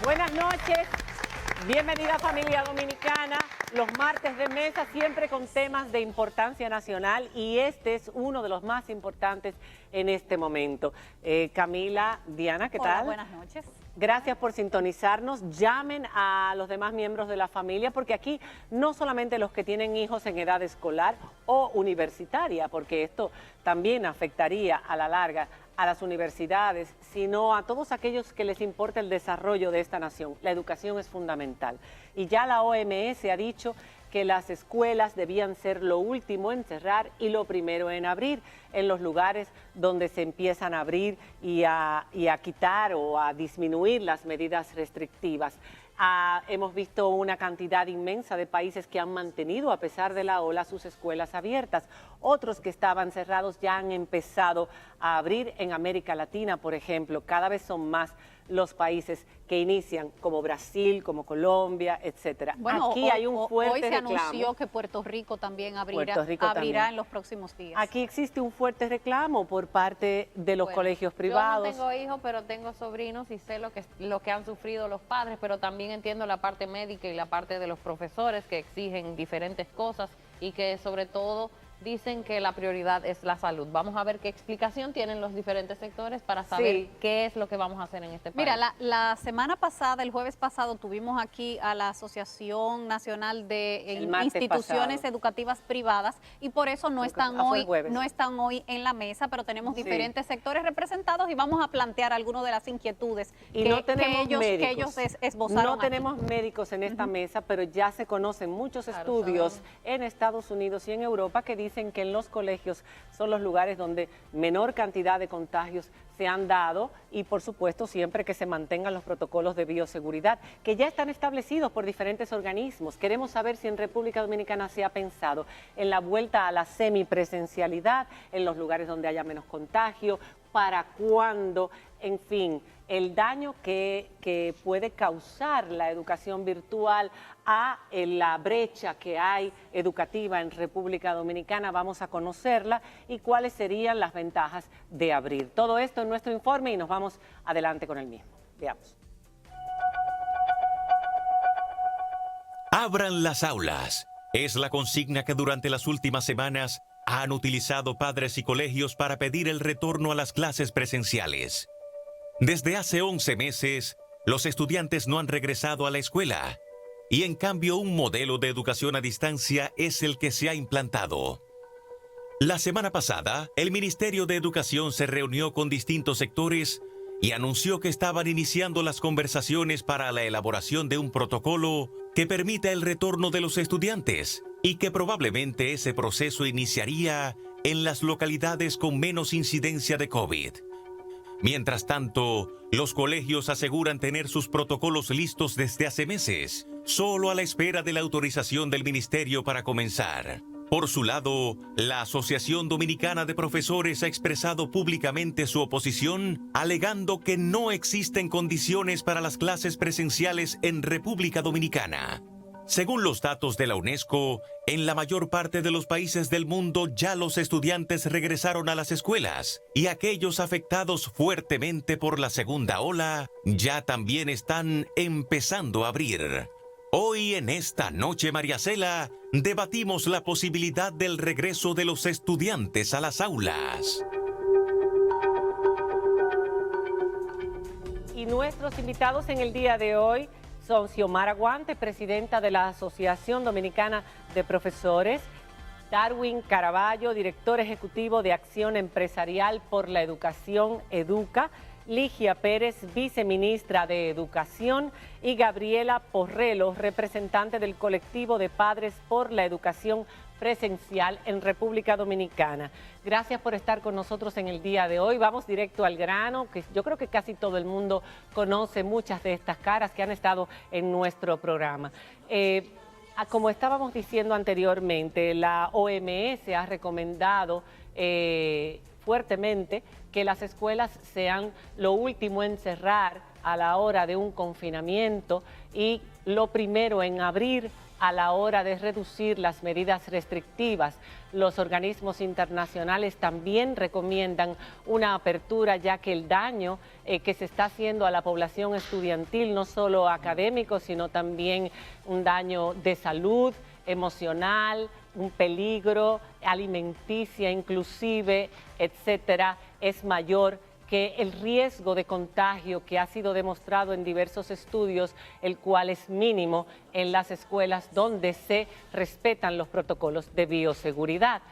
Buenas noches, bienvenida familia dominicana. Los martes de mesa siempre con temas de importancia nacional y este es uno de los más importantes en este momento. Camila, Diana, ¿qué tal? Hola, buenas noches. Gracias por sintonizarnos. Llamen a los demás miembros de la familia porque aquí no solamente los que tienen hijos en edad escolar o universitaria, porque esto también afectaría a la larga a las universidades, sino a todos aquellos que les importa el desarrollo de esta nación. La educación es fundamental. Y ya la OMS ha dicho que las escuelas debían ser lo último en cerrar y lo primero en abrir en los lugares donde se empiezan a abrir y a quitar o a disminuir las medidas restrictivas. Hemos visto una cantidad inmensa de países que han mantenido, a pesar de la ola, sus escuelas abiertas. Otros que estaban cerrados ya han empezado a abrir en América Latina, por ejemplo. Cada vez son más los países que inician, como Brasil, como Colombia, etcétera. Bueno, aquí hay un fuerte hoy se reclamo. anunció que Puerto Rico también abrirá también. en los próximos días. Aquí existe un fuerte reclamo por parte de los colegios privados. Yo no tengo hijos, pero tengo sobrinos y sé lo que han sufrido los padres, pero también entiendo la parte médica y la parte de los profesores que exigen diferentes cosas y que sobre todo dicen que la prioridad es la salud. Vamos a ver qué explicación tienen los diferentes sectores para saber qué es lo que vamos a hacer en este país. Mira, la semana pasada, el jueves pasado, tuvimos aquí a la Asociación Nacional de Instituciones Educativas Privadas y por eso no están hoy en la mesa, pero tenemos diferentes sectores representados y vamos a plantear algunas de las inquietudes que ellos esbozaron. No tenemos médicos en esta mesa, pero ya se conocen muchos estudios en Estados Unidos y en Europa que dicen que en los colegios son los lugares donde menor cantidad de contagios se han dado y por supuesto siempre que se mantengan los protocolos de bioseguridad que ya están establecidos por diferentes organismos. Queremos saber si en República Dominicana se ha pensado en la vuelta a la semipresencialidad, en los lugares donde haya menos contagio, para cuándo, en fin, el daño que puede causar la educación virtual a la brecha que hay educativa en República Dominicana. Vamos a conocerla y cuáles serían las ventajas de abrir. Todo esto en nuestro informe y nos vamos adelante con el mismo. Veamos. Abran las aulas. Es la consigna que durante las últimas semanas han utilizado padres y colegios para pedir el retorno a las clases presenciales. Desde hace 11 meses, los estudiantes no han regresado a la escuela y en cambio un modelo de educación a distancia es el que se ha implantado. La semana pasada, el Ministerio de Educación se reunió con distintos sectores y anunció que estaban iniciando las conversaciones para la elaboración de un protocolo que permita el retorno de los estudiantes y que probablemente ese proceso iniciaría en las localidades con menos incidencia de COVID. Mientras tanto, los colegios aseguran tener sus protocolos listos desde hace meses, solo a la espera de la autorización del ministerio para comenzar. Por su lado, la Asociación Dominicana de Profesores ha expresado públicamente su oposición, alegando que no existen condiciones para las clases presenciales en República Dominicana. Según los datos de la UNESCO, en la mayor parte de los países del mundo ya los estudiantes regresaron a las escuelas y aquellos afectados fuertemente por la segunda ola ya también están empezando a abrir. Hoy en esta noche, María Cela, debatimos la posibilidad del regreso de los estudiantes a las aulas. Y nuestros invitados en el día de hoy son Xiomara Guante, presidenta de la Asociación Dominicana de Profesores, Darwin Caraballo, director ejecutivo de Acción Empresarial por la Educación, EDUCA, Ligia Pérez, viceministra de Educación, y Gabriela Porrelo, representante del colectivo de Padres por la Educación Presencial en República Dominicana. Gracias por estar con nosotros en el día de hoy. Vamos directo al grano, que yo creo que casi todo el mundo conoce muchas de estas caras que han estado en nuestro programa. Como estábamos diciendo anteriormente, la OMS ha recomendado fuertemente que las escuelas sean lo último en cerrar a la hora de un confinamiento y lo primero en abrir a la hora de reducir las medidas restrictivas. Los organismos internacionales también recomiendan una apertura, ya que el daño que se está haciendo a la población estudiantil, no solo académico, sino también un daño de salud, emocional, un peligro, alimenticia inclusive, etcétera, es mayor que el riesgo de contagio que ha sido demostrado en diversos estudios, el cual es mínimo en las escuelas donde se respetan los protocolos de bioseguridad.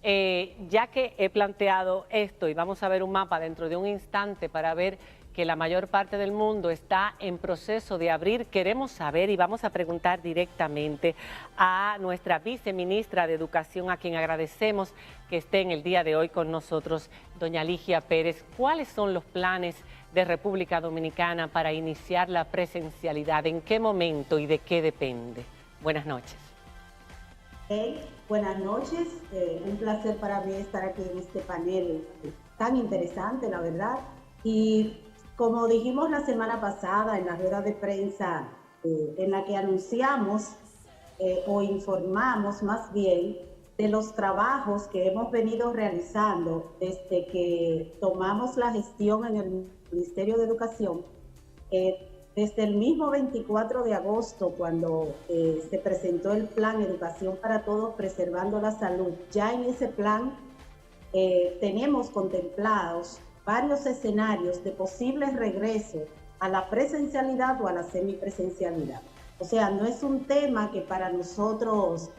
Ya que he planteado esto y vamos a ver un mapa dentro de un instante para ver que la mayor parte del mundo está en proceso de abrir, queremos saber y vamos a preguntar directamente a nuestra viceministra de Educación, a quien agradecemos que esté en el día de hoy con nosotros, doña Ligia Pérez. ¿Cuáles son los planes de República Dominicana para iniciar la presencialidad? ¿En qué momento y de qué depende? Buenas noches. Buenas noches, un placer para mí estar aquí en este panel tan interesante, la verdad. Y como dijimos la semana pasada en la rueda de prensa en la que anunciamos o informamos más bien de los trabajos que hemos venido realizando desde que tomamos la gestión en el Ministerio de Educación, desde el mismo 24 de agosto, cuando se presentó el Plan Educación para Todos, Preservando la Salud. Ya en ese plan tenemos contemplados varios escenarios de posibles regresos a la presencialidad o a la semipresencialidad. O sea, no es un tema que para nosotros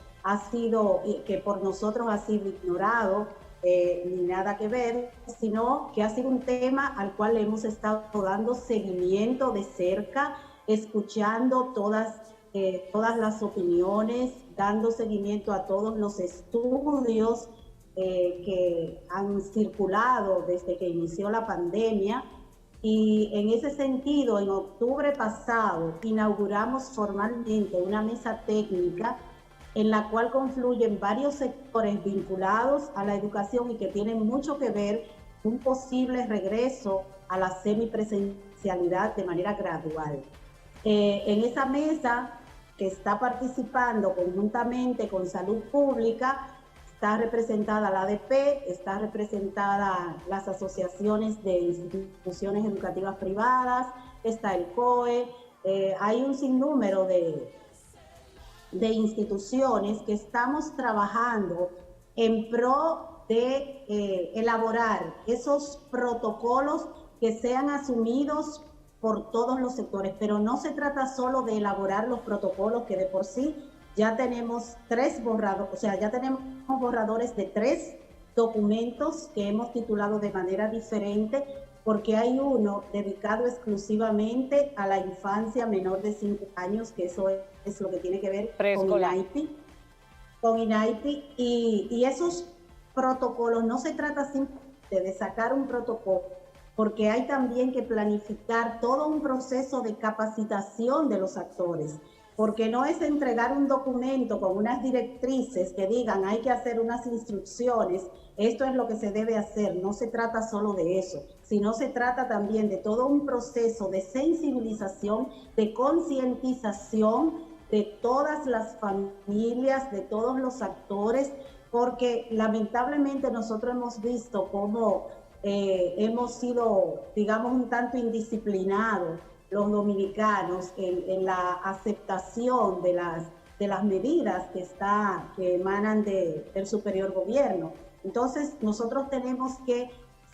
por nosotros ha sido ignorado, ni nada que ver, sino que ha sido un tema al cual hemos estado dando seguimiento de cerca, escuchando todas las opiniones, dando seguimiento a todos los estudios que han circulado desde que inició la pandemia. Y en ese sentido, en octubre pasado, inauguramos formalmente una mesa técnica en la cual confluyen varios sectores vinculados a la educación y que tienen mucho que ver con un posible regreso a la semipresencialidad de manera gradual. En esa mesa, que está participando conjuntamente con Salud Pública, está representada la ADP, está representada las asociaciones de instituciones educativas privadas, está el COE, hay un sinnúmero de instituciones que estamos trabajando en pro de elaborar esos protocolos que sean asumidos por todos los sectores, pero no se trata solo de elaborar los protocolos, que de por sí ya tenemos borradores de 3 documentos que hemos titulado de manera diferente, porque hay uno dedicado exclusivamente a la infancia menor de 5 años, que eso es lo que tiene que ver con INAIPI, y esos protocolos, no se trata simplemente de sacar un protocolo, porque hay también que planificar todo un proceso de capacitación de los actores, porque no es entregar un documento con unas directrices que digan hay que hacer unas instrucciones, esto es lo que se debe hacer. No se trata solo de eso, sino se trata también de todo un proceso de sensibilización, de concientización de todas las familias, de todos los actores, porque lamentablemente nosotros hemos visto cómo hemos sido, digamos, un tanto indisciplinados los dominicanos en la aceptación de las medidas que emanan del superior gobierno. Entonces, nosotros tenemos que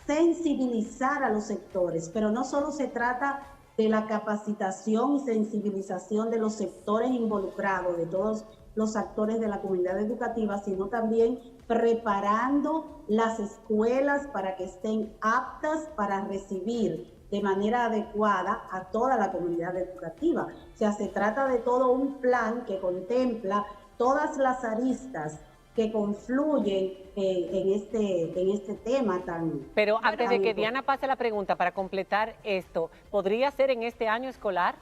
sensibilizar a los sectores, pero no solo se trata de la capacitación y sensibilización de los sectores involucrados, de todos los actores de la comunidad educativa, sino también preparando las escuelas para que estén aptas para recibir de manera adecuada a toda la comunidad educativa. O sea, se trata de todo un plan que contempla todas las aristas que confluyen en este tema tan... Pero antes de que Diana pase la pregunta, para completar esto, ¿podría ser en este año escolar?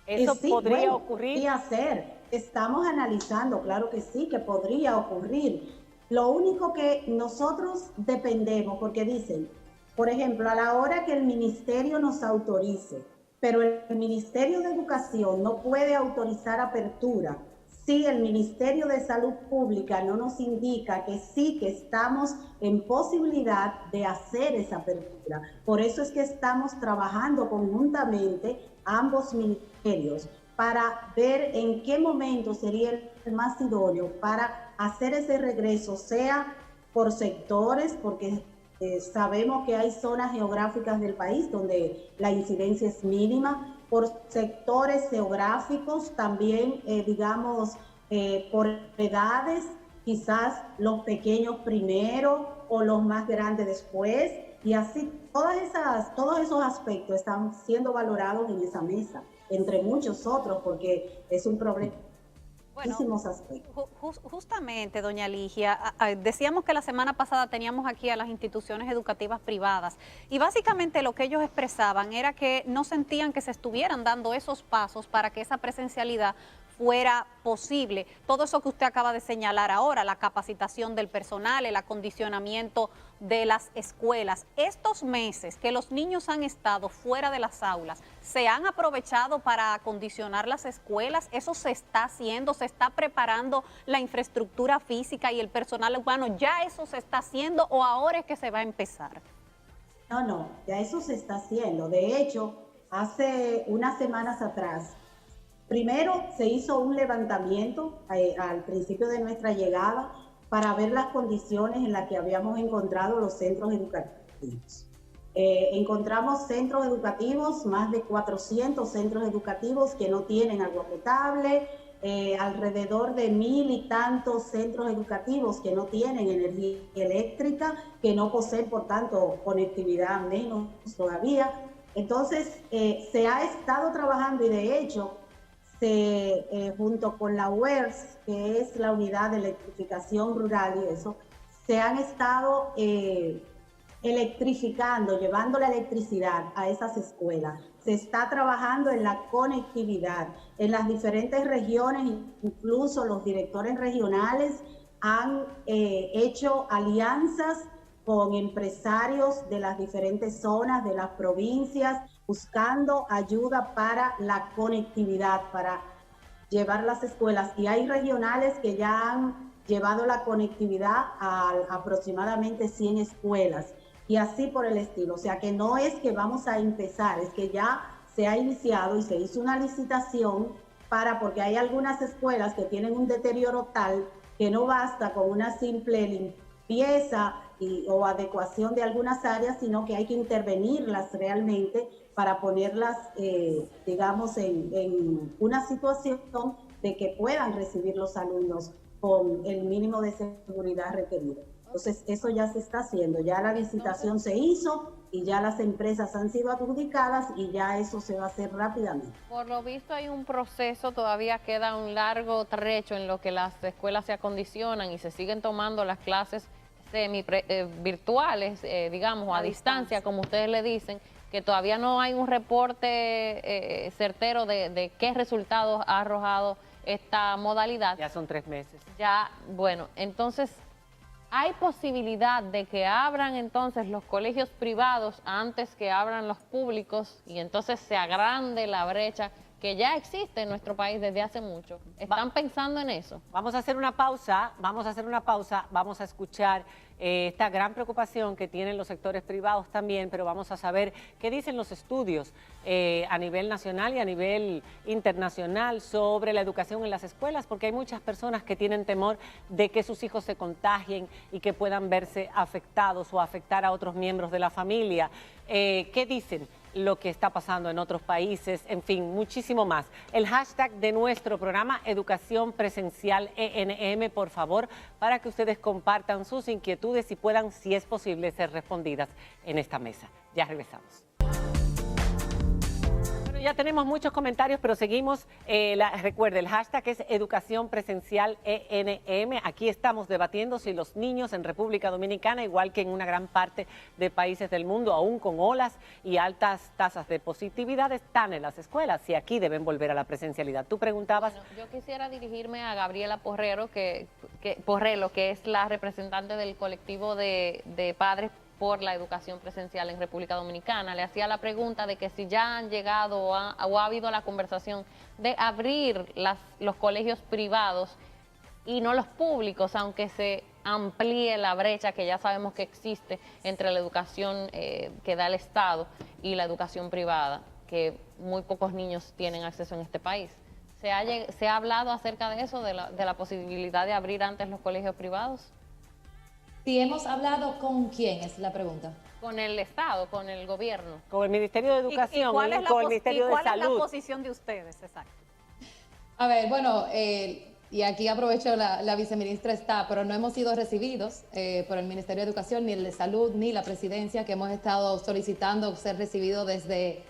¿Eso sí, podría ocurrir? Podría ser. Estamos analizando, claro que sí, que podría ocurrir. Lo único que nosotros dependemos, porque dicen, por ejemplo, a la hora que el ministerio nos autorice pero el Ministerio de Educación no puede autorizar apertura si el Ministerio de Salud Pública no nos indica que sí, que estamos en posibilidad de hacer esa apertura. Por eso es que estamos trabajando conjuntamente ambos ministerios para ver en qué momento sería el más idóneo para hacer ese regreso, sea por sectores, porque sabemos que hay zonas geográficas del país donde la incidencia es mínima, por sectores geográficos, también, digamos, por edades, quizás los pequeños primero o los más grandes después, y así todos esos aspectos están siendo valorados en esa mesa, entre muchos otros, porque es un problema. Bueno, justamente, doña Ligia, decíamos que la semana pasada teníamos aquí a las instituciones educativas privadas y básicamente lo que ellos expresaban era que no sentían que se estuvieran dando esos pasos para que esa presencialidad fuera posible. Todo eso que usted acaba de señalar ahora, la capacitación del personal, el acondicionamiento de las escuelas. Estos meses que los niños han estado fuera de las aulas, ¿se han aprovechado para acondicionar las escuelas? ¿Eso se está haciendo? ¿Se está preparando la infraestructura física y el personal humano? ¿Ya eso se está haciendo o ahora es que se va a empezar? No, ya eso se está haciendo. De hecho, hace unas semanas atrás, primero se hizo un levantamiento al principio de nuestra llegada para ver las condiciones en las que habíamos encontrado los centros educativos. Encontramos centros educativos, más de 400 centros educativos que no tienen agua potable, alrededor de 1000 y tantos centros educativos que no tienen energía eléctrica, que no poseen, por tanto, conectividad menos todavía. Entonces, se ha estado trabajando y de hecho, junto con la UERS, que es la unidad de electrificación rural y eso, se han estado electrificando, llevando la electricidad a esas escuelas. Se está trabajando en la conectividad en las diferentes regiones, incluso los directores regionales han hecho alianzas con empresarios de las diferentes zonas, de las provincias, buscando ayuda para la conectividad, para llevar las escuelas. Y hay regionales que ya han llevado la conectividad a aproximadamente 100 escuelas y así por el estilo. O sea que no es que vamos a empezar, es que ya se ha iniciado y se hizo una licitación porque hay algunas escuelas que tienen un deterioro tal que no basta con una simple limpieza o adecuación de algunas áreas, sino que hay que intervenirlas realmente para ponerlas, digamos, en una situación de que puedan recibir los alumnos con el mínimo de seguridad requerido. Entonces, eso ya se está haciendo, ya la licitación se hizo y ya las empresas han sido adjudicadas y ya eso se va a hacer rápidamente. Por lo visto hay un proceso, todavía queda un largo trecho en lo que las escuelas se acondicionan y se siguen tomando las clases virtuales, digamos, a distancia, como ustedes le dicen, que todavía no hay un reporte certero de qué resultados ha arrojado esta modalidad. Ya son 3 meses. Ya, bueno, entonces, ¿hay posibilidad de que abran entonces los colegios privados antes que abran los públicos y entonces se agrande la brecha que ya existe en nuestro país desde hace mucho? ¿Están pensando en eso? Vamos a hacer una pausa, vamos a escuchar esta gran preocupación que tienen los sectores privados también, pero vamos a saber qué dicen los estudios a nivel nacional y a nivel internacional sobre la educación en las escuelas, porque hay muchas personas que tienen temor de que sus hijos se contagien y que puedan verse afectados o afectar a otros miembros de la familia. ¿Qué dicen? Lo que está pasando en otros países, en fin, muchísimo más. El hashtag de nuestro programa, Educación Presencial ENM, por favor, para que ustedes compartan sus inquietudes y puedan, si es posible, ser respondidas en esta mesa. Ya regresamos. Ya tenemos muchos comentarios, pero seguimos. Recuerde, el hashtag es Educación Presencial ENM. Aquí estamos debatiendo si los niños en República Dominicana, igual que en una gran parte de países del mundo, aún con olas y altas tasas de positividad, están en las escuelas, si aquí deben volver a la presencialidad. Tú preguntabas. Bueno, yo quisiera dirigirme a Gabriela Porrero, Porrelo, que es la representante del colectivo de padres por la educación presencial en República Dominicana. Le hacía la pregunta de que si ya han llegado o ha habido la conversación de abrir los colegios privados y no los públicos, aunque se amplíe la brecha que ya sabemos que existe entre la educación que da el Estado y la educación privada, que muy pocos niños tienen acceso en este país. ¿Se ha hablado acerca de eso, de la posibilidad de abrir antes los colegios privados? Si hemos hablado, ¿con quién es la pregunta? Con el Estado, con el gobierno. Con el Ministerio de Educación, con el Ministerio de Salud. ¿Cuál es la posición de ustedes? Exacto. A ver, bueno, y aquí aprovecho, la viceministra está, pero no hemos sido recibidos por el Ministerio de Educación, ni el de Salud, ni la Presidencia, que hemos estado solicitando ser recibidos desde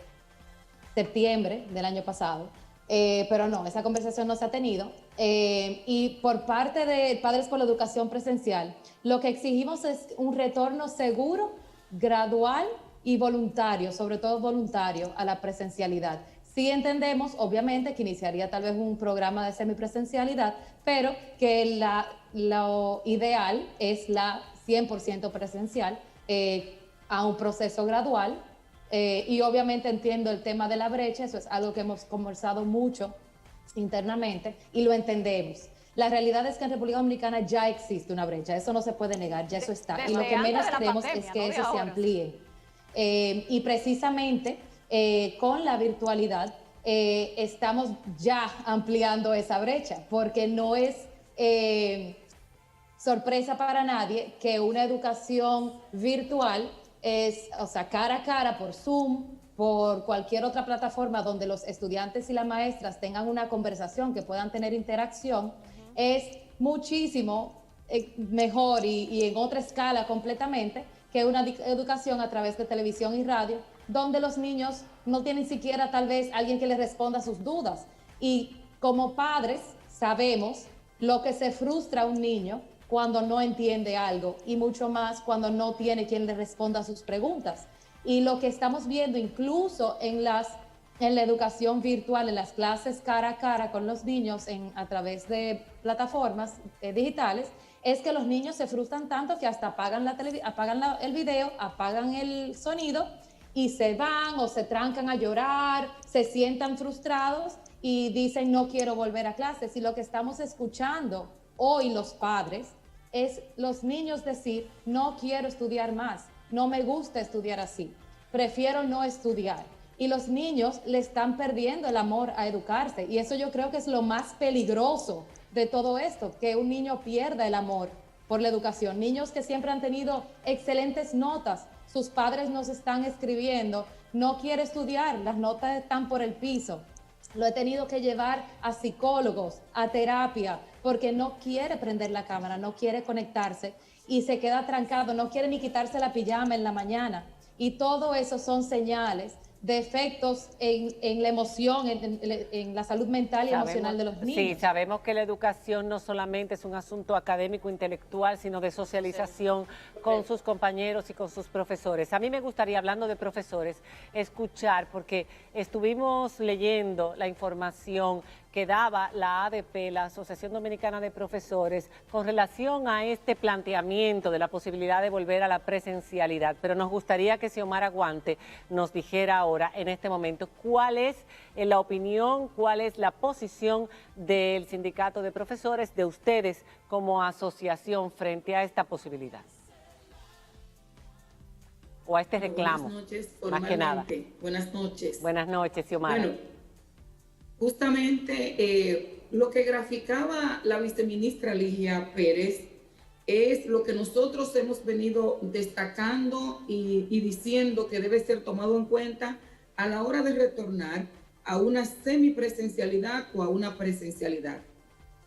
septiembre del año pasado. Pero no, esa conversación no se ha tenido. Y por parte de Padres por la Educación Presencial, lo que exigimos es un retorno seguro, gradual y voluntario, sobre todo voluntario, a la presencialidad. Sí entendemos, obviamente, que iniciaría tal vez un programa de semipresencialidad, pero que lo ideal es la 100% presencial a un proceso gradual. Y obviamente entiendo el tema de la brecha, eso es algo que hemos conversado mucho internamente y lo entendemos. La realidad es que en República Dominicana ya existe una brecha, eso no se puede negar, ya eso está. Y lo que menos queremos es que eso se amplíe. Y precisamente con la virtualidad estamos ya ampliando esa brecha, porque no es sorpresa para nadie que una educación virtual es, o sea, cara a cara por Zoom, por cualquier otra plataforma donde los estudiantes y las maestras tengan una conversación, que puedan tener interacción, es muchísimo mejor y en otra escala completamente que una educación a través de televisión y radio, donde los niños no tienen siquiera tal vez alguien que les responda sus dudas. Y como padres sabemos lo que se frustra a un niño cuando no entiende algo y mucho más cuando no tiene quien le responda a sus preguntas. Y lo que estamos viendo incluso en la educación virtual, en las clases cara a cara con los niños a través de plataformas digitales, es que los niños se frustran tanto que hasta apagan el video, apagan el sonido y se van o se trancan a llorar, se sientan frustrados y dicen no quiero volver a clases. Y lo que estamos escuchando hoy los padres es los niños decir no quiero estudiar más, no me gusta estudiar así, prefiero no estudiar. Y los niños le están perdiendo el amor a educarse. Y eso yo creo que es lo más peligroso de todo esto, que un niño pierda el amor por la educación. Niños que siempre han tenido excelentes notas, sus padres nos están escribiendo, no quiere estudiar, las notas están por el piso. Lo he tenido que llevar a psicólogos, a terapia, porque no quiere prender la cámara, no quiere conectarse y se queda trancado, no quiere ni quitarse la pijama en la mañana. Y todo eso son señales de efectos en la emoción, en la salud mental y emocional de los niños. Sí, sabemos que la educación no solamente es un asunto académico, intelectual, sino de socialización con sus compañeros y con sus profesores. A mí me gustaría, hablando de profesores, escuchar, porque estuvimos leyendo la información que daba la ADP, la Asociación Dominicana de Profesores, con relación a este planteamiento de la posibilidad de volver a la presencialidad. Pero nos gustaría que Xiomara Guante nos dijera ahora, en este momento, cuál es la opinión, cuál es la posición del Sindicato de Profesores, de ustedes como asociación frente a esta posibilidad. O a este reclamo. Buenas noches, más que nada. Buenas noches. Buenas noches, Xiomara. Bueno, justamente lo que graficaba la viceministra Ligia Pérez es lo que nosotros hemos venido destacando y diciendo que debe ser tomado en cuenta a la hora de retornar a una semipresencialidad o a una presencialidad.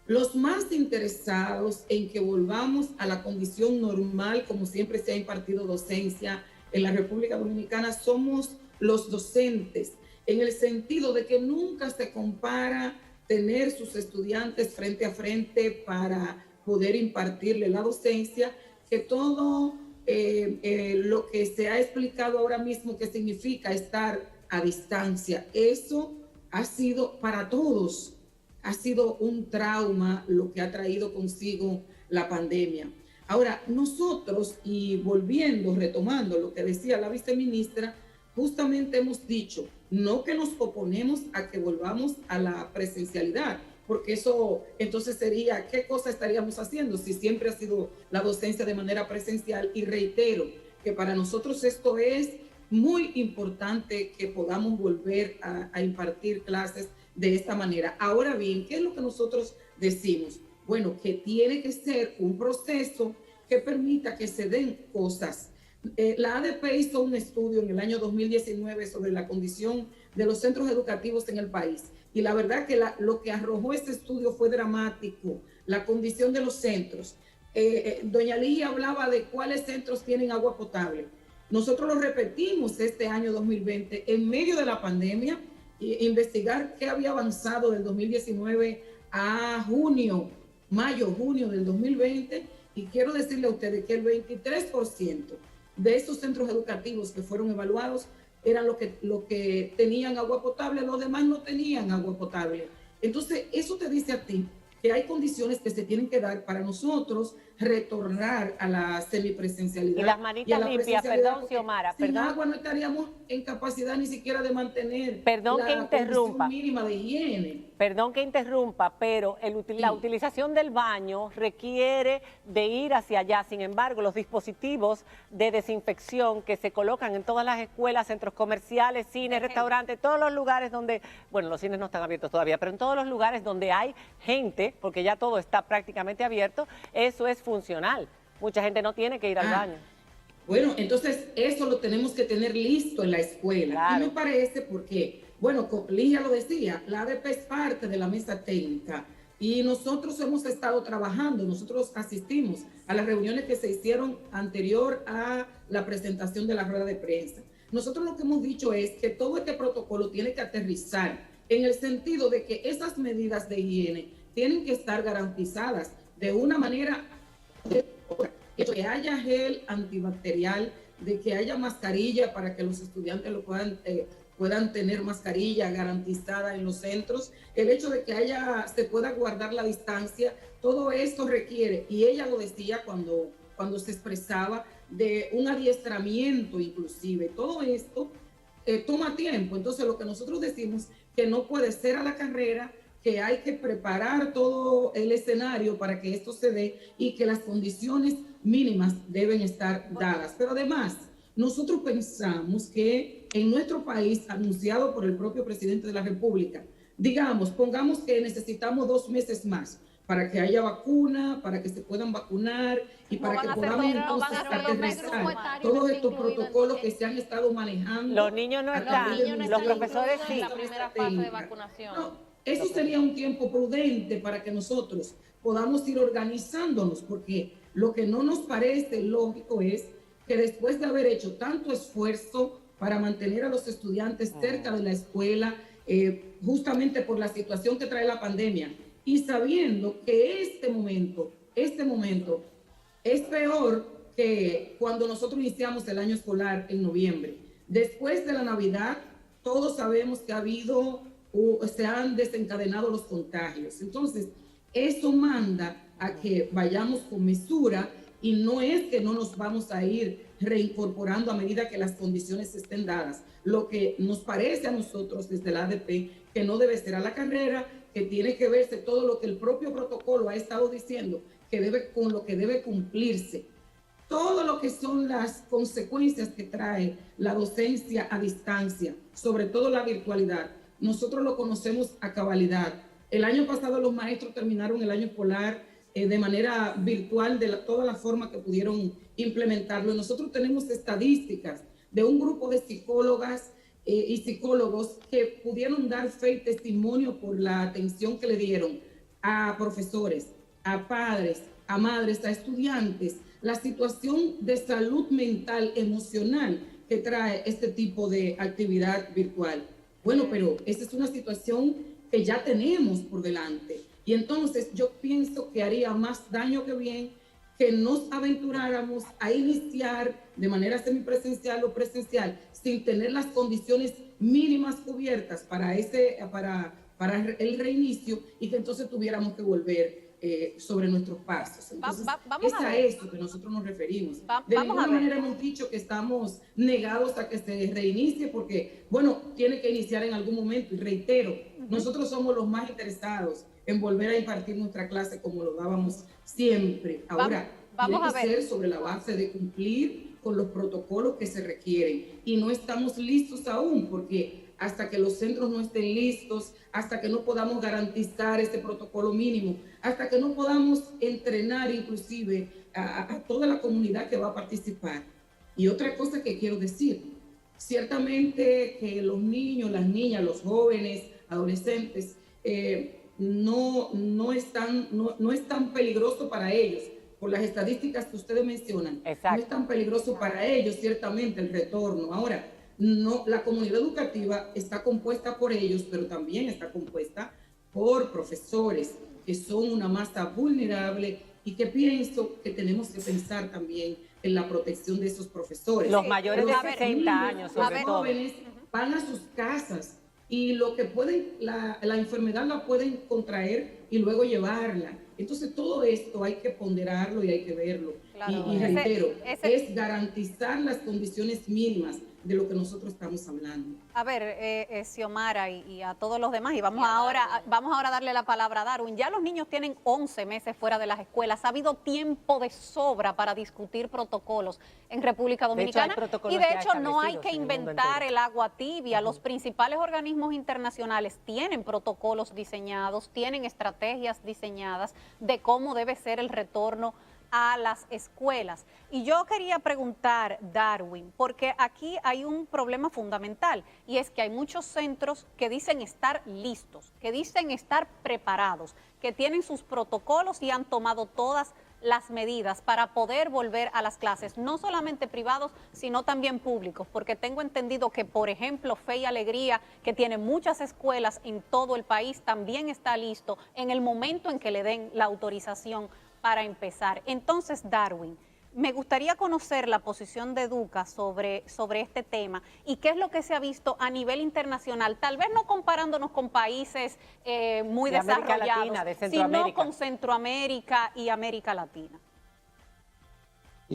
Los más interesados en que volvamos a la condición normal, como siempre se ha impartido docencia en la República Dominicana, somos los docentes, en el sentido de que nunca se compara tener sus estudiantes frente a frente para poder impartirle la docencia, que todo lo que se ha explicado ahora mismo que significa estar a distancia, eso ha sido para todos, ha sido un trauma lo que ha traído consigo la pandemia. Ahora, nosotros, y volviendo, retomando lo que decía la viceministra, justamente hemos dicho, no que nos oponemos a que volvamos a la presencialidad, porque eso entonces sería, ¿qué cosa estaríamos haciendo si siempre ha sido la docencia de manera presencial? Y reitero que para nosotros esto es muy importante que podamos volver a impartir clases de esta manera. Ahora bien, ¿qué es lo que nosotros decimos? Bueno, que tiene que ser un proceso que permita que se den cosas. La ADP hizo un estudio en el año 2019 sobre la condición de los centros educativos en el país. Y la verdad que lo que arrojó este estudio fue dramático, la condición de los centros. Doña Ligia hablaba de cuáles centros tienen agua potable. Nosotros lo repetimos este año 2020, en medio de la pandemia, investigar qué había avanzado del 2019 a mayo-junio del 2020, y quiero decirle a ustedes que el 23% de esos centros educativos que fueron evaluados eran lo que tenían agua potable, los demás no tenían agua potable. Entonces, eso te dice a ti que hay condiciones que se tienen que dar para nosotros retornar a la semipresencialidad. Y las manitas limpias, perdón, Xiomara. Sin agua no estaríamos en capacidad ni siquiera de mantener la condición mínima de higiene. Perdón que interrumpa, pero la utilización del baño requiere de ir hacia allá. Sin embargo, los dispositivos de desinfección que se colocan en todas las escuelas, centros comerciales, cines, restaurantes, todos los lugares donde, bueno, los cines no están abiertos todavía, pero en todos los lugares donde hay gente, porque ya todo está prácticamente abierto, eso es funcional. Mucha gente no tiene que ir al baño. Bueno, entonces eso lo tenemos que tener listo en la escuela. Claro. Y me parece porque, bueno, Ligia lo decía, la ADP es parte de la mesa técnica y nosotros hemos estado trabajando, nosotros asistimos a las reuniones que se hicieron anterior a la presentación de la rueda de prensa. Nosotros lo que hemos dicho es que todo este protocolo tiene que aterrizar en el sentido de que esas medidas de higiene tienen que estar garantizadas de una manera, de que haya gel antibacterial, de que haya mascarilla para que los estudiantes lo puedan tener mascarilla garantizada en los centros, el hecho de que se pueda guardar la distancia, todo esto requiere, y ella lo decía cuando se expresaba, de un adiestramiento inclusive. Todo esto toma tiempo. Entonces lo que nosotros decimos que no puede ser a la carrera, que hay que preparar todo el escenario para que esto se dé y que las condiciones mínimas deben estar dadas. Pero además, nosotros pensamos que en nuestro país, anunciado por el propio presidente de la República, pongamos que necesitamos 2 meses más para que haya vacuna, para que se puedan vacunar y para que podamos entonces aterrizar todos estos protocolos que se han estado manejando. Los niños no están, los profesores sí. La primera fase de vacunación. No, eso sería un tiempo prudente para que nosotros podamos ir organizándonos, porque lo que no nos parece lógico es que después de haber hecho tanto esfuerzo para mantener a los estudiantes cerca de la escuela, justamente por la situación que trae la pandemia, y sabiendo que este momento es peor que cuando nosotros iniciamos el año escolar en noviembre. Después de la Navidad, todos sabemos que se han desencadenado los contagios. Entonces, eso manda a que vayamos con mesura, y no es que no nos vamos a ir reincorporando a medida que las condiciones estén dadas. Lo que nos parece a nosotros desde la ADP que no debe ser a la carrera, que tiene que verse todo lo que el propio protocolo ha estado diciendo, con lo que debe cumplirse. Todo lo que son las consecuencias que trae la docencia a distancia, sobre todo la virtualidad, nosotros lo conocemos a cabalidad. El año pasado los maestros terminaron el año escolar de manera virtual, de toda la forma que pudieron implementarlo. Nosotros tenemos estadísticas de un grupo de psicólogas y psicólogos que pudieron dar fe y testimonio por la atención que le dieron a profesores, a padres, a madres, a estudiantes, la situación de salud mental, emocional que trae este tipo de actividad virtual. Bueno, pero esa es una situación que ya tenemos por delante. Y entonces yo pienso que haría más daño que bien que nos aventuráramos a iniciar de manera semipresencial o presencial sin tener las condiciones mínimas cubiertas para el reinicio, y que entonces tuviéramos que volver sobre nuestros pasos. Entonces, es a esto que nosotros nos referimos. De ninguna manera hemos dicho que estamos negados a que se reinicie, porque, bueno, tiene que iniciar en algún momento. Y reitero, nosotros somos los más interesados en volver a impartir nuestra clase como lo dábamos siempre. Ahora, tiene que ser sobre la base de cumplir con los protocolos que se requieren. Y no estamos listos aún, porque hasta que los centros no estén listos, hasta que no podamos garantizar este protocolo mínimo, hasta que no podamos entrenar inclusive a toda la comunidad que va a participar. Y otra cosa que quiero decir, ciertamente que los niños, las niñas, los jóvenes, adolescentes, no es tan peligroso para ellos. Por las estadísticas que ustedes mencionan, no es tan peligroso para ellos, ciertamente, el retorno. Ahora, no, la comunidad educativa está compuesta por ellos, pero también está compuesta por profesores, que son una masa vulnerable y que pienso que tenemos que pensar también en la protección de esos profesores. Los mayores de 60 años, sobre todo. Los jóvenes van a sus casas y lo que pueden, la enfermedad la pueden contraer y luego llevarla. Entonces todo esto hay que ponderarlo y hay que verlo. Claro, y reitero, es garantizar las condiciones mínimas de lo que nosotros estamos hablando. A ver, Xiomara y a todos los demás, y vamos ahora a darle la palabra a Darwin. Ya los niños tienen 11 meses fuera de las escuelas. Ha habido tiempo de sobra para discutir protocolos en República Dominicana. Y de hecho no hay que inventar el agua tibia. Los principales organismos internacionales tienen protocolos diseñados, tienen estrategias diseñadas de cómo debe ser el retorno a las escuelas. Y yo quería preguntar, Darwin, porque aquí hay un problema fundamental, y es que hay muchos centros que dicen estar listos, que dicen estar preparados, que tienen sus protocolos y han tomado todas las medidas para poder volver a las clases, no solamente privados, sino también públicos, porque tengo entendido que, por ejemplo, Fe y Alegría, que tiene muchas escuelas en todo el país, también está listo en el momento en que le den la autorización para empezar. Entonces, Darwin, me gustaría conocer la posición de Educa sobre este tema y qué es lo que se ha visto a nivel internacional, tal vez no comparándonos con países muy desarrollados, sino con Centroamérica y América Latina.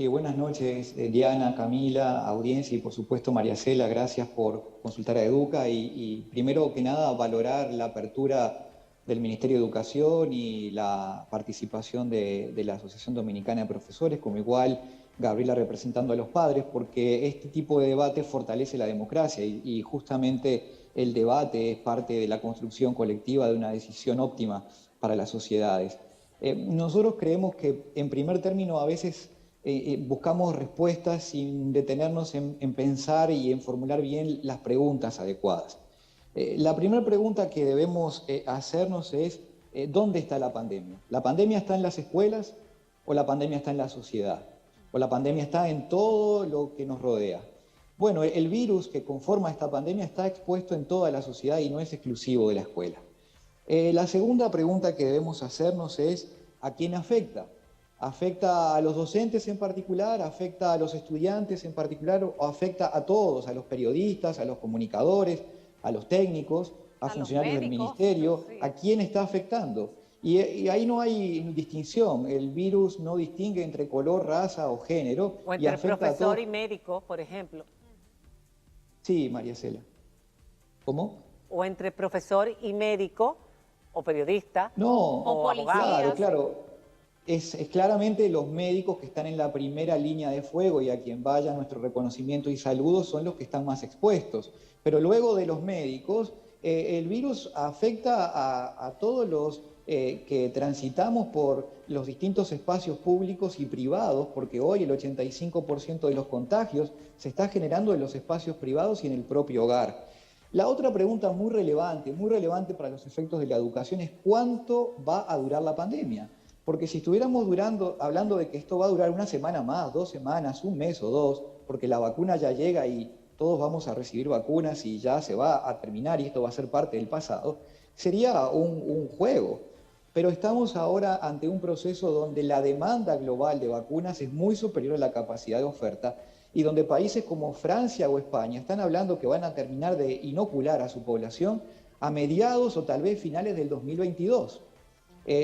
Buenas noches, Diana, Camila, audiencia y por supuesto María Cela, gracias por consultar a Educa y primero que nada valorar la apertura del Ministerio de Educación y la participación de la Asociación Dominicana de Profesores, como igual Gabriela representando a los padres, porque este tipo de debate fortalece la democracia y justamente el debate es parte de la construcción colectiva de una decisión óptima para las sociedades. Nosotros creemos que en primer término a veces buscamos respuestas sin detenernos en pensar y en formular bien las preguntas adecuadas. La primera pregunta que debemos hacernos es, ¿dónde está la pandemia? ¿La pandemia está en las escuelas o la pandemia está en la sociedad? ¿O la pandemia está en todo lo que nos rodea? Bueno, el virus que conforma esta pandemia está expuesto en toda la sociedad y no es exclusivo de la escuela. La segunda pregunta que debemos hacernos es, ¿a quién afecta? ¿Afecta a los docentes en particular? ¿Afecta a los estudiantes en particular? ¿O afecta a todos? ¿A los periodistas, a los comunicadores, a los técnicos, a funcionarios del ministerio? Sí. ¿A quién está afectando? Y ahí no hay distinción. El virus no distingue entre color, raza o género. O entre profesor y médico, por ejemplo. Sí, María Cela. ¿Cómo? O entre profesor y médico, o periodista, no, o abogado. Claro. Es claramente los médicos que están en la primera línea de fuego y a quien vaya nuestro reconocimiento y saludos son los que están más expuestos. Pero luego de los médicos, el virus afecta a todos los que transitamos por los distintos espacios públicos y privados, porque hoy el 85% de los contagios se está generando en los espacios privados y en el propio hogar. La otra pregunta muy relevante para los efectos de la educación es ¿cuánto va a durar la pandemia? Porque si estuviéramos hablando de que esto va a durar una semana más, 2 semanas, un mes o 2, porque la vacuna ya llega y todos vamos a recibir vacunas y ya se va a terminar y esto va a ser parte del pasado, sería un juego. Pero estamos ahora ante un proceso donde la demanda global de vacunas es muy superior a la capacidad de oferta y donde países como Francia o España están hablando que van a terminar de inocular a su población a mediados o tal vez finales del 2022.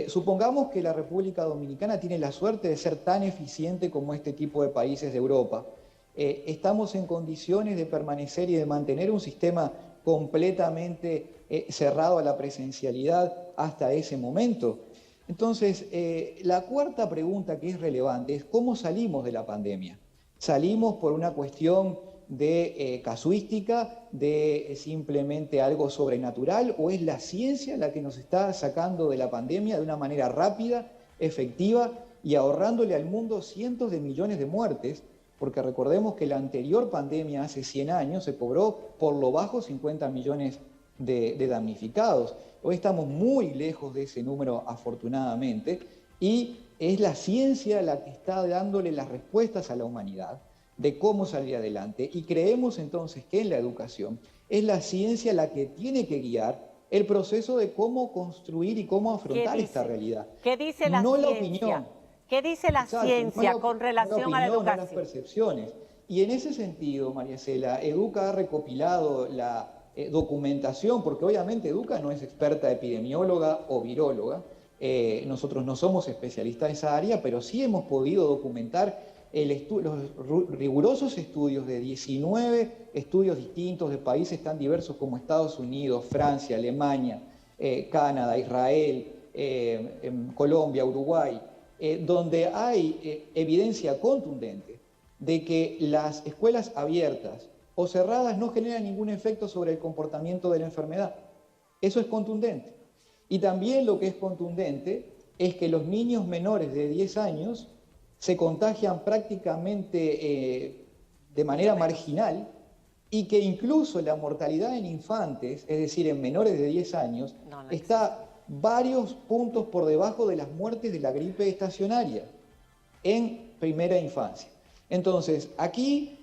Supongamos que la República Dominicana tiene la suerte de ser tan eficiente como este tipo de países de Europa. Estamos en condiciones de permanecer y de mantener un sistema completamente cerrado a la presencialidad hasta ese momento. Entonces, la cuarta pregunta que es relevante es ¿cómo salimos de la pandemia? ¿Salimos por una cuestión de casuística, de simplemente algo sobrenatural, o es la ciencia la que nos está sacando de la pandemia de una manera rápida, efectiva y ahorrándole al mundo cientos de millones de muertes? Porque recordemos que la anterior pandemia hace 100 años se cobró por lo bajo 50 millones de damnificados. Hoy estamos muy lejos de ese número, afortunadamente, y es la ciencia la que está dándole las respuestas a la humanidad de cómo salir adelante, y creemos entonces que en la educación es la ciencia la que tiene que guiar el proceso de cómo construir y cómo afrontar esta realidad. ¿Qué dice la no ciencia? La opinión. ¿Qué dice la ciencia con relación a la educación? No las percepciones. Y en ese sentido, María Cela, Educa ha recopilado la documentación, porque obviamente Educa no es experta epidemióloga o viróloga, nosotros no somos especialistas en esa área, pero sí hemos podido documentar los rigurosos estudios de 19 estudios distintos de países tan diversos como Estados Unidos, Francia, Alemania, Canadá, Israel, Colombia, Uruguay, donde hay evidencia contundente de que las escuelas abiertas o cerradas no generan ningún efecto sobre el comportamiento de la enfermedad. Eso es contundente. Y también lo que es contundente es que los niños menores de 10 años se contagian prácticamente de manera marginal, y que incluso la mortalidad en infantes, es decir, en menores de 10 años, está varios puntos por debajo de las muertes de la gripe estacionaria en primera infancia. Entonces, aquí,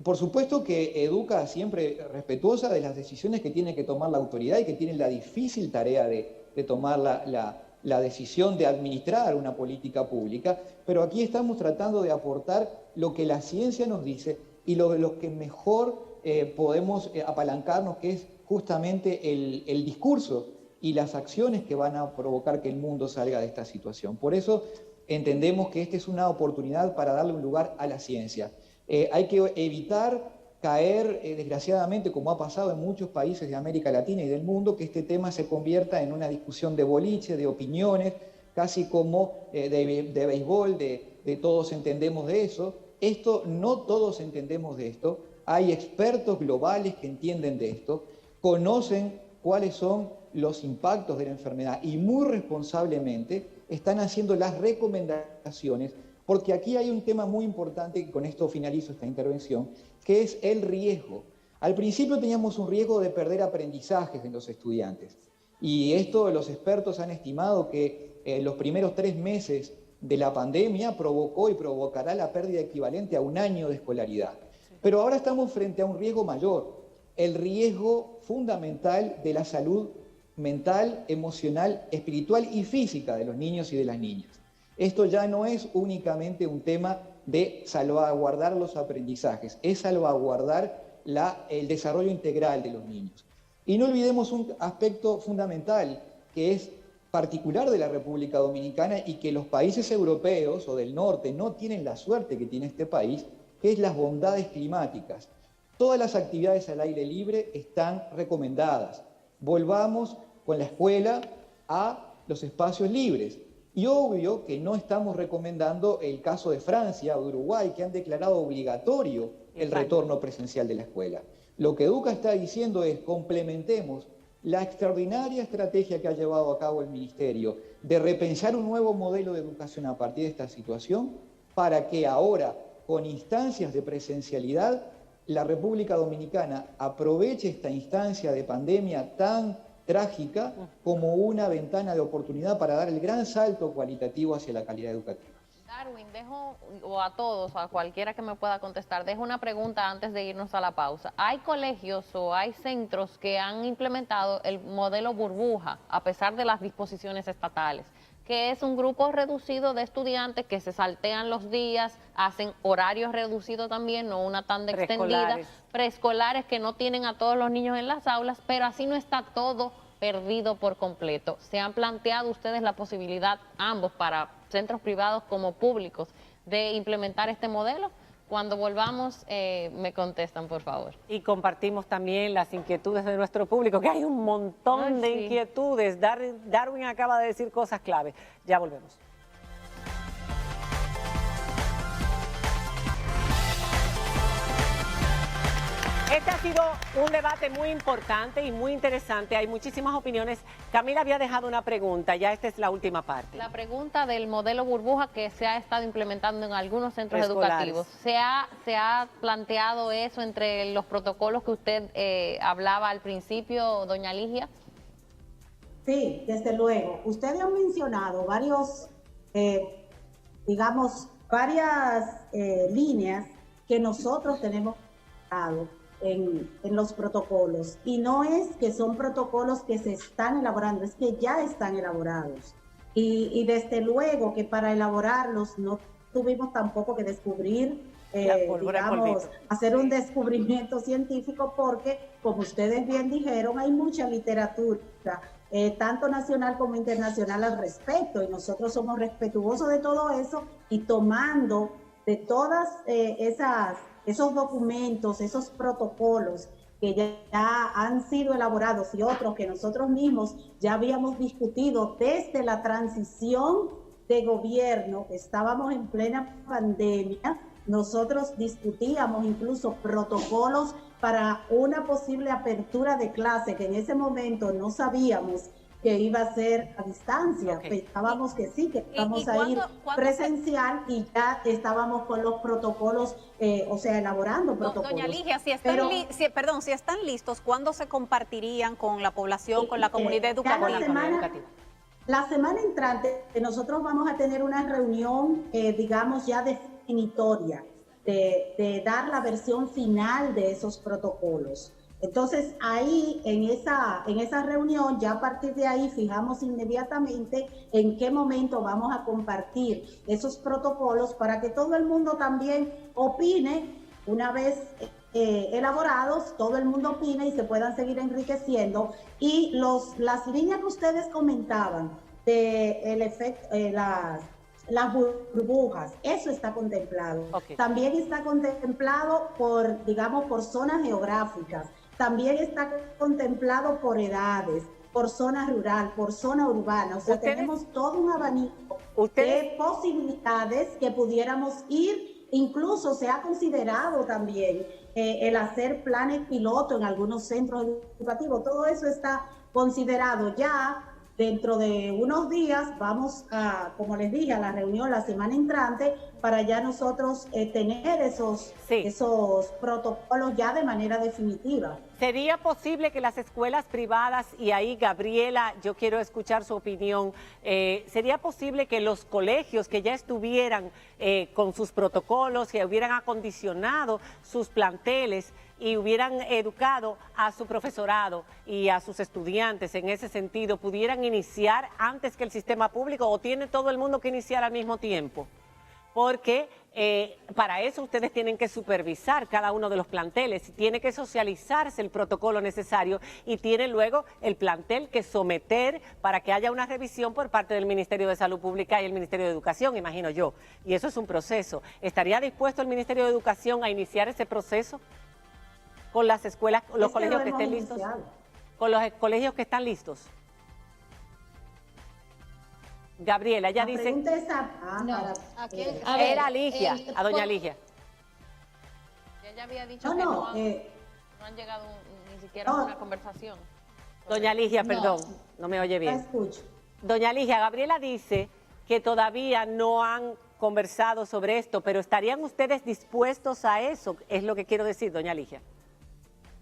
por supuesto que Educa siempre respetuosa de las decisiones que tiene que tomar la autoridad y que tiene la difícil tarea de tomar la decisión de administrar una política pública, pero aquí estamos tratando de aportar lo que la ciencia nos dice y lo que mejor podemos apalancarnos, que es justamente el discurso y las acciones que van a provocar que el mundo salga de esta situación. Por eso entendemos que esta es una oportunidad para darle un lugar a la ciencia. Hay que evitar caer, desgraciadamente, como ha pasado en muchos países de América Latina y del mundo, que este tema se convierta en una discusión de boliche, de opiniones, casi como de béisbol, de todos entendemos de eso. No todos entendemos de esto. Hay expertos globales que entienden de esto, conocen cuáles son los impactos de la enfermedad y muy responsablemente están haciendo las recomendaciones, porque aquí hay un tema muy importante, y con esto finalizo esta intervención, que es el riesgo. Al principio teníamos un riesgo de perder aprendizajes en los estudiantes, y esto los expertos han estimado que los primeros 3 meses de la pandemia provocó y provocará la pérdida equivalente a 1 año de escolaridad. Pero ahora estamos frente a un riesgo mayor, el riesgo fundamental de la salud mental, emocional, espiritual y física de los niños y de las niñas. Esto ya no es únicamente un tema de salvaguardar los aprendizajes, es salvaguardar el desarrollo integral de los niños. Y no olvidemos un aspecto fundamental que es particular de la República Dominicana y que los países europeos o del norte no tienen la suerte que tiene este país, que es las bondades climáticas. Todas las actividades al aire libre están recomendadas. Volvamos con la escuela a los espacios libres. Y obvio que no estamos recomendando el caso de Francia o de Uruguay, que han declarado obligatorio el retorno presencial de la escuela. Lo que Educa está diciendo es complementemos la extraordinaria estrategia que ha llevado a cabo el Ministerio de repensar un nuevo modelo de educación a partir de esta situación, para que ahora, con instancias de presencialidad, la República Dominicana aproveche esta instancia de pandemia tan trágica como una ventana de oportunidad para dar el gran salto cualitativo hacia la calidad educativa. Darwin, o a todos, a cualquiera que me pueda contestar, dejo una pregunta antes de irnos a la pausa. ¿Hay colegios o hay centros que han implementado el modelo burbuja a pesar de las disposiciones estatales, que es un grupo reducido de estudiantes que se saltean los días, hacen horarios reducidos también, no una tanda extendida, preescolares que no tienen a todos los niños en las aulas, pero así no está todo perdido por completo. ¿Se han planteado ustedes la posibilidad, ambos, para centros privados como públicos, de implementar este modelo? Cuando volvamos, me contestan, por favor. Y compartimos también las inquietudes de nuestro público, que hay un montón de inquietudes. Darwin acaba de decir cosas clave. Ya volvemos. Este ha sido un debate muy importante y muy interesante. Hay muchísimas opiniones. Camila había dejado una pregunta, ya esta es la última parte. La pregunta del modelo burbuja que se ha estado implementando en algunos centros educativos. ¿Se ha planteado eso entre los protocolos que usted hablaba al principio, doña Ligia? Sí, desde luego. Ustedes han mencionado varias líneas que nosotros tenemos en los protocolos, y no es que son protocolos que se están elaborando, es que ya están elaborados, y desde luego que para elaborarlos no tuvimos tampoco que descubrir, hacer un descubrimiento científico, porque como ustedes bien dijeron, hay mucha literatura, tanto nacional como internacional al respecto, y nosotros somos respetuosos de todo eso y tomando de todas esos documentos, esos protocolos que ya han sido elaborados y otros que nosotros mismos ya habíamos discutido desde la transición de gobierno, estábamos en plena pandemia, nosotros discutíamos incluso protocolos para una posible apertura de clase, que en ese momento no sabíamos que iba a ser a distancia. Pensábamos que sí, que íbamos a ir presencial, y ya estábamos con los protocolos, elaborando protocolos. Doña Ligia, si están listos, ¿cuándo se compartirían con la población, con la comunidad educativa? La semana entrante nosotros vamos a tener una reunión, ya definitoria, de dar la versión final de esos protocolos. Entonces ahí en esa reunión, ya a partir de ahí fijamos inmediatamente en qué momento vamos a compartir esos protocolos para que todo el mundo también opine. Una vez elaborados, todo el mundo opine y se puedan seguir enriqueciendo. Y las líneas que ustedes comentaban de el efecto, las burbujas, eso está contemplado. También está contemplado por zonas geográficas. También está contemplado por edades, por zona rural, por zona urbana. O sea, tenemos todo un abanico de posibilidades que pudiéramos ir. Incluso se ha considerado también el hacer planes piloto en algunos centros educativos. Todo eso está considerado ya. Dentro de unos días vamos a, como les dije, a la reunión la semana entrante para ya nosotros tener esos protocolos ya de manera definitiva. ¿Sería posible que las escuelas privadas, y ahí Gabriela, yo quiero escuchar su opinión, sería posible que los colegios que ya estuvieran con sus protocolos, que hubieran acondicionado sus planteles y hubieran educado a su profesorado y a sus estudiantes en ese sentido, pudieran iniciar antes que el sistema público, o tiene todo el mundo que iniciar al mismo tiempo? Porque para eso ustedes tienen que supervisar cada uno de los planteles, tiene que socializarse el protocolo necesario y tiene luego el plantel que someter para que haya una revisión por parte del Ministerio de Salud Pública y el Ministerio de Educación, imagino yo. Y eso es un proceso. ¿Estaría dispuesto el Ministerio de Educación a iniciar ese proceso con las escuelas, los colegios que estén listos? Con los colegios que están listos. Gabriela, ella dice... Era Ligia, a doña Ligia. Ella había dicho que no han llegado ni siquiera a una conversación. Doña Ligia, perdón, no me oye bien. Doña Ligia, Gabriela dice que todavía no han conversado sobre esto, pero ¿estarían ustedes dispuestos a eso? Es lo que quiero decir, doña Ligia.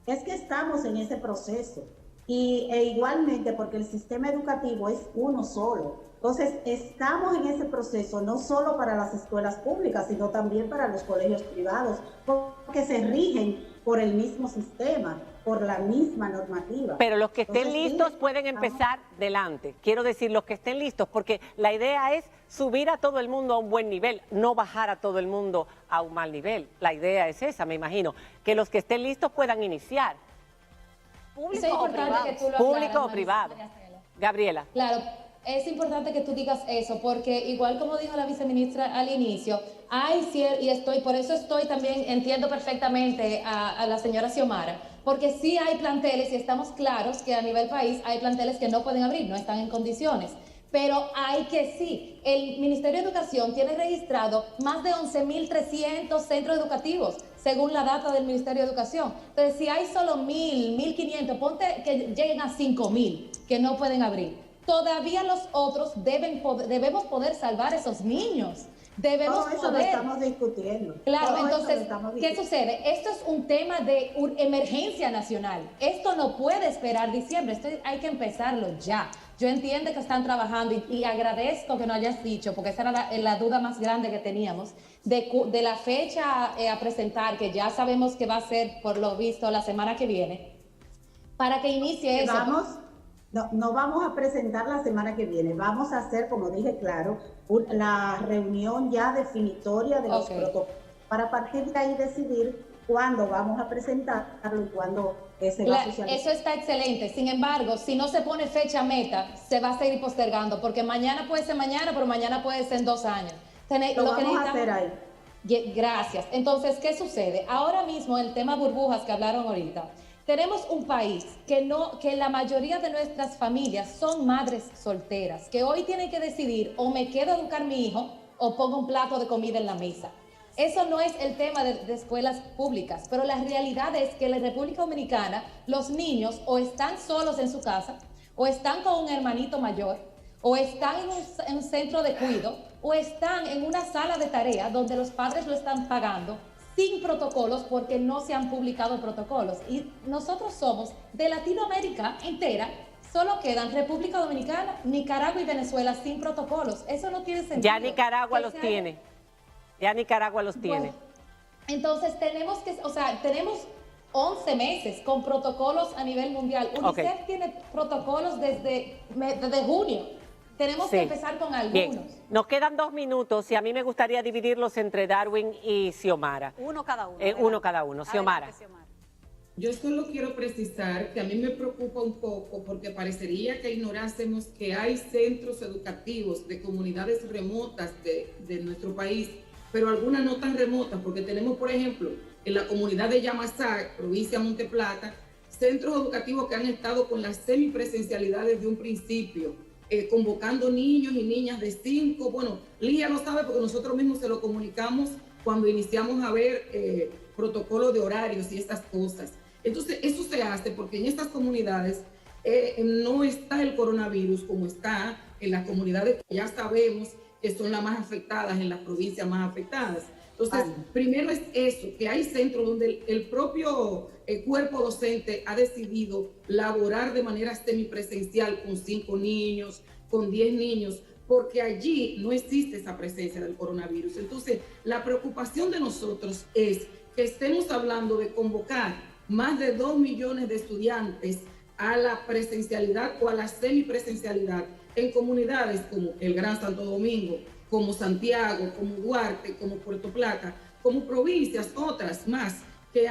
Es que estamos en ese proceso, e igualmente porque el sistema educativo es uno solo. Entonces, estamos en ese proceso no solo para las escuelas públicas, sino también para los colegios privados, porque se rigen por el mismo sistema, por la misma normativa. Pero los que estén listos pueden empezar delante. Quiero decir, los que estén listos, porque la idea es subir a todo el mundo a un buen nivel, no bajar a todo el mundo a un mal nivel. La idea es esa, me imagino, que los que estén listos puedan iniciar. ¿Público o privado? ¿Público o privado? Gabriela. Claro, es importante que tú digas eso, porque igual como dijo la viceministra al inicio, por eso también, entiendo perfectamente a la señora Xiomara, porque sí hay planteles, y estamos claros que a nivel país hay planteles que no pueden abrir, no están en condiciones. Pero el Ministerio de Educación tiene registrado más de 11.300 centros educativos, según la data del Ministerio de Educación. Entonces, si hay solo 1.000, 1.500, ponte que lleguen a 5.000 que no pueden abrir. Todavía los otros debemos poder salvar a esos niños. Todo eso lo estamos discutiendo. Claro, entonces, ¿qué sucede? Esto es un tema de emergencia nacional. Esto no puede esperar diciembre, esto hay que empezarlo ya. Yo entiendo que están trabajando y agradezco que no hayas dicho, porque esa era la duda más grande que teníamos, de la fecha a presentar, que ya sabemos que va a ser, por lo visto, la semana que viene, para que inicie eso. No vamos a presentar la semana que viene, vamos a hacer, como dije, claro, la reunión ya definitoria de los protocolos, para partir de ahí decidir cuándo vamos a presentarlo y cuándo se va a socializar. Eso está excelente. Sin embargo, si no se pone fecha meta, se va a seguir postergando, porque mañana puede ser mañana, pero mañana puede ser en 2 años. Lo vamos a hacer ahí. Gracias. Entonces, ¿qué sucede? Ahora mismo el tema burbujas que hablaron ahorita. Tenemos un país que la mayoría de nuestras familias son madres solteras, que hoy tienen que decidir o me quedo a educar a mi hijo o pongo un plato de comida en la mesa. Eso no es el tema de escuelas públicas, pero la realidad es que en la República Dominicana los niños o están solos en su casa, o están con un hermanito mayor, o están en un centro de cuidado, o están en una sala de tarea donde los padres lo están pagando, sin protocolos, porque no se han publicado protocolos. Y nosotros somos de Latinoamérica entera, solo quedan República Dominicana, Nicaragua y Venezuela sin protocolos. Eso no tiene sentido. Ya Nicaragua los tiene. Entonces tenemos 11 meses con protocolos a nivel mundial. UNICEF tiene protocolos desde junio. Tenemos que empezar con algunos. Bien. Nos quedan 2 minutos y a mí me gustaría dividirlos entre Darwin y Xiomara. Uno cada uno. Uno cada uno. Xiomara. Yo solo quiero precisar que a mí me preocupa un poco porque parecería que ignorásemos que hay centros educativos de comunidades remotas de nuestro país, pero algunas no tan remotas, porque tenemos, por ejemplo, en la comunidad de Yamasá, provincia de Monte Plata, centros educativos que han estado con las semipresencialidad desde un principio, convocando niños y niñas de 5, bueno, Ligia lo sabe porque nosotros mismos se lo comunicamos cuando iniciamos a ver protocolos de horarios y estas cosas. Entonces, eso se hace porque en estas comunidades no está el coronavirus como está en las comunidades que ya sabemos que son las más afectadas, en las provincias más afectadas. Entonces, primero es eso, que hay centros donde el propio cuerpo docente ha decidido laborar de manera semipresencial con 5 niños, con 10 niños, porque allí no existe esa presencia del coronavirus. Entonces, la preocupación de nosotros es que estemos hablando de convocar más de 2 millones de estudiantes a la presencialidad o a la semipresencialidad en comunidades como el Gran Santo Domingo, como Santiago, como Duarte, como Puerto Plata, como provincias, otras más, que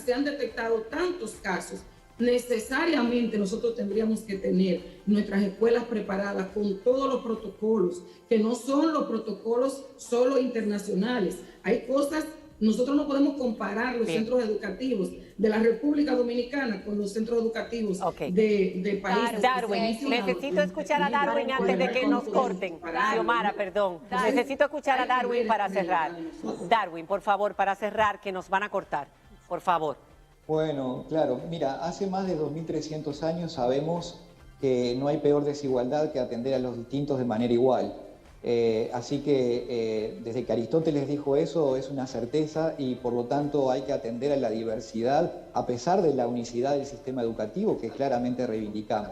se han detectado tantos casos. Necesariamente nosotros tendríamos que tener nuestras escuelas preparadas con todos los protocolos, que no son los protocolos solo internacionales. Hay cosas, nosotros no podemos comparar los centros educativos de la República Dominicana con los centros educativos de países. Darwin, necesito escuchar a Darwin antes de que nos corten. Xiomara, perdón. Necesito escuchar a Darwin para cerrar. Darwin, por favor, para cerrar, que nos van a cortar. Por favor. Bueno, claro, mira, hace más de 2.300 años sabemos que no hay peor desigualdad que atender a los distintos de manera igual. Así que desde que Aristóteles dijo eso es una certeza y por lo tanto hay que atender a la diversidad a pesar de la unicidad del sistema educativo que claramente reivindicamos.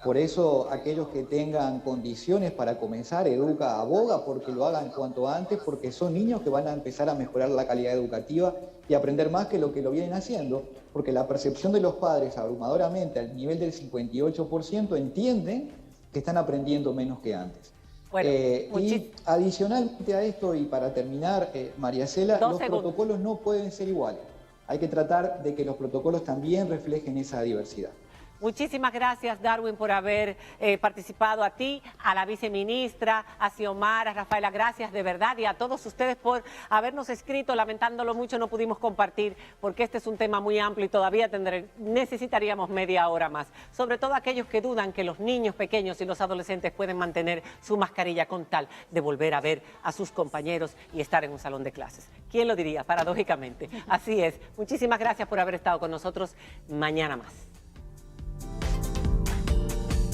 Por eso aquellos que tengan condiciones para comenzar, Educa aboga porque lo hagan cuanto antes, porque son niños que van a empezar a mejorar la calidad educativa y aprender más que lo vienen haciendo, porque la percepción de los padres abrumadoramente al nivel del 58% entienden que están aprendiendo menos que antes. Bueno, y adicionalmente a esto, y para terminar, María Cela, los protocolos no pueden ser iguales. hay que tratar de que los protocolos también reflejen esa diversidad. Muchísimas gracias, Darwin, por haber participado, a ti, a la viceministra, a Xiomara, a Rafaela, gracias de verdad, y a todos ustedes por habernos escrito. Lamentándolo mucho, no pudimos compartir, porque este es un tema muy amplio y todavía necesitaríamos media hora más. Sobre todo aquellos que dudan que los niños pequeños y los adolescentes pueden mantener su mascarilla con tal de volver a ver a sus compañeros y estar en un salón de clases. ¿Quién lo diría? Paradójicamente. Así es. Muchísimas gracias por haber estado con nosotros. Mañana más.